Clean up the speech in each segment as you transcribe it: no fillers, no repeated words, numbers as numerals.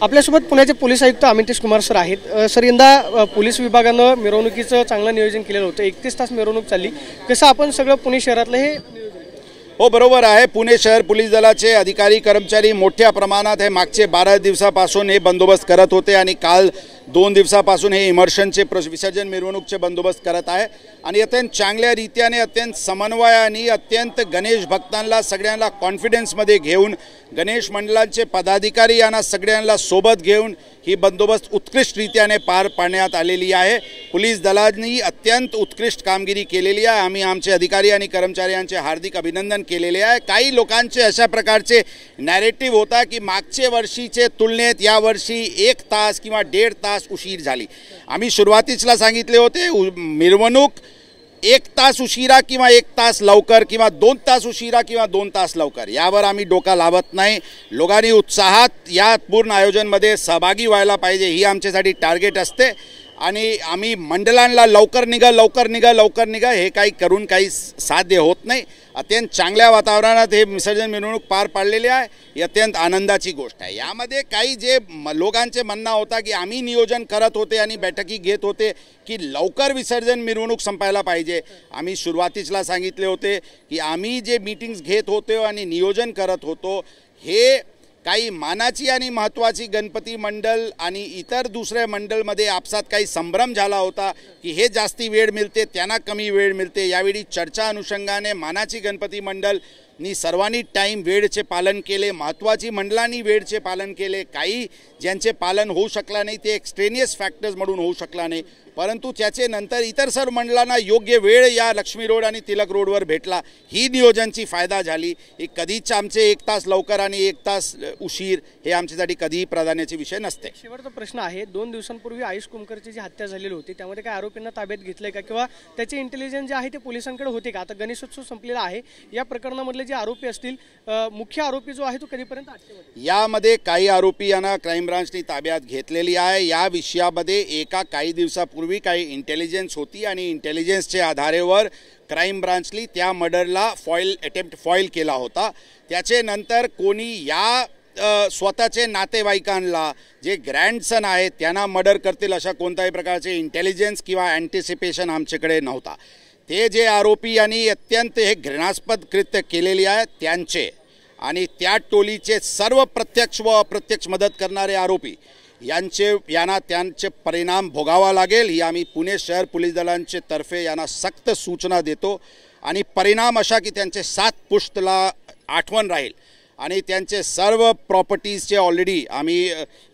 आपल्यासोबत पुण्याचे पोलीस आयुक्त अमितेश कुमार सर आहेत। सर, यंदा पोलीस विभागानं मिरवणुकीचं चांगलं नियोजन केलेलं होतं। 31 तास मिरवणूक चालली। कसं आपण सगळं पुणे शहरातलं हे हो बरोबर आहे। पुणे शहर पोलीस दलाचे अधिकारी कर्मचारी मोठ्या प्रमाणात हे मागचे 12 दिवसापासून हे बंदोबस्त करत होते आणि काल 2 दिवसापासून हे इमर्शनचे विसर्जन मिरवणूकचे बंदोबस्त करत आहे आणि अत्यंत चांगल्या रीतीने अत्यंत समन्वयाने अत्यंत गणेश भक्तांना सगळ्यांना कॉन्फिडन्समध्ये घेऊन गणेश मंडळांचे पदाधिकारी यांना सगळ्यांना सोबत घेऊन ही बंदोबस्त उत्कृष्टरीत्याने पार पाडण्यात आलेली आहे। पोलीस दलांनी अत्यंत उत्कृष्ट कामगिरी केलेली आहे। आम्ही आमचे अधिकारी आणि कर्मचाऱ्यांचे हार्दिक अभिनंदन केलेले आहे। काही लोकांचे अशा प्रकारचे नॅरेटिव्ह होता की मागच्या वर्षीचे तुलनेत या वर्षी 1 तास किंवा 1.5 तास उशीर झाली। आम्ही सुरुवातीला सांगितले होते मिरवणूक 1 तास उशिरा किंवा 1 तास लवकर किंवा 2 तास उशिरा किंवा 2 तास लवकर यावर आम्ही डोका लावत नाही। लोकांनी उत्साहात या पूर्ण आयोजनमध्ये सहभागी व्हायला पाहिजे ही आमच्यासाठी टार्गेट असते आणि आम्ही मंडळांना लवकर निघा हे काही करून काही साध्य होत नाही। अत्यंत चांगल्या वातावरणात हे विसर्जन मिरवणूक पार पाडलेली आहे ही अत्यंत आनंदाची गोष्ट आहे। यामध्ये काही जे लोकांचे म्हणणं होता की आम्ही नियोजन करत होते आणि बैठकी घेत होते की लवकर विसर्जन मिरवणूक संपायला पाहिजे। आम्ही सुरुवातीला सांगितले होते की आम्ही जे मीटिंग्स घेत होतो आणि नियोजन करत होतो हे काही मानाची आणि महत्त्वाची गणपती मंडळ आणि इतर दुसऱ्या मंडळमध्ये आपसात काही संभ्रम झाला होता की हे जास्ती वेळ मिळते त्यांना कमी वेळ मिळते। यावेळी चर्चा अनुषंगाने मानाची गणपती मंडळनी सर्वांनी टाईम वेळेचे पालन केले, महत्त्वाची मंडळांनी वेळेचे पालन केले। काही ज्यांचे पालन होऊ शकला नाही ते एक्स्ट्रेनियस फॅक्टर्स म्हणून होऊ शकला नाही, परंतु त्याचे नंतर इतर सर्व मंडळांना योग्य वेळ या लक्ष्मी रोड आणि तिलक रोडवर भेटला। ही नियोजनची फायदा झाली। ही कधीच आमचे 1 तास लवकर आणि 1 तास उशीर हे आमच्यासाठी कधीही प्राधान्याचे विषय नसते। शेवटचा प्रश्न आहे, 2 दिवसांपूर्वी आयुष कुमकरची जी हत्या झालेली होती त्यामध्ये काय आरोपींना ताब्यात घेतलंय का किंवा त्याचे इंटेलिजन्स जे आहे ते पोलिसांकडे होते का? आता गणेशोत्सव संपलेला आहे, या प्रकरणामधले जे आरोपी असतील मुख्य आरोपी जो आहे तो कधीपर्यंत अटकेवर? यामध्ये काही आरोपी यांना क्राईम ब्रांचने ताब्यात घेतलेली आहे। या विषयामध्ये एका काही दिवसापूर्वी काही इंटेलिजन्स होती आणि इंटेलिजन्सच्या आधारावर क्राईम ब्रांचनी त्या मर्डरला अटेम्प्ट फॉईल केला होता। त्याचे नंतर कोणी या स्वतःचे नातेवाईकांना जे ग्रँडसन आहेत त्यांना मर्डर करतील अशा कोणत्याही प्रकारचे इंटेलिजन्स किंवा अँटिसिपेशन आमच्याकडे नव्हता। ते जे आरोपी यांनी अत्यंत हे घृणास्पद कृत्य केलेली आहे त्यांचे आणि त्या टोलीचे सर्व प्रत्यक्ष व अप्रत्यक्ष मदत करणारे आरोपी यांना त्यांचे परिणाम भोगावा लागेल ही आम्ही पुणे शहर पोलीस दलांचे तर्फे यांना सक्त सूचना देतो आणि परिणाम अशा की त्यांचे 7 पुश्तला आठवण राहील आणि त्यांचे सर्व प्रॉपर्टीजचे ऑलरेडी आम्ही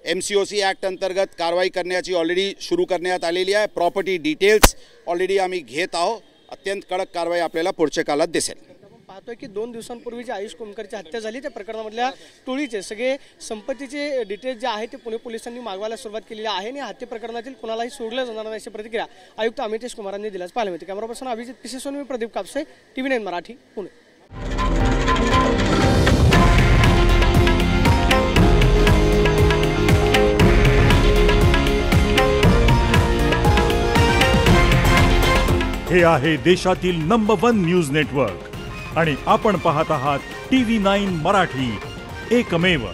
MCOC ॲक्ट अंतर्गत कारवाई करण्याची ऑलरेडी सुरू करण्यात आलेली आहे। प्रॉपर्टी डिटेल्स ऑलरेडी आम्ही घेत आहोत। अत्यंत कडक कारवाई आपल्याला पुढच्या काळात दिसेल। पाहतोय की 2 दिवसांपूर्वी जे आयुष कुमकरची हत्या झाली त्या प्रकरणामधल्या टोळीचे सगळे संपत्तीचे डिटेल्स जे आहे ते पुणे पोलिसांनी मागवायला सुरुवात केलेली आहे आणि हत्या प्रकरणातील कुणालाही सोडलं जाणार नाही अशी प्रतिक्रिया आयुक्त अमितेश कुमारांनी दिल्याच पाहायला मिळते। कॅमेरा पर्सन अभिजित पिसेसोन, मी प्रदीप कापसे, TV9 मराठी, पुणे। हे आहे देशातील नंबर 1 न्यूज नेटवर्क आणि आपण पाहत आहात TV9 मराठी, एकमेव।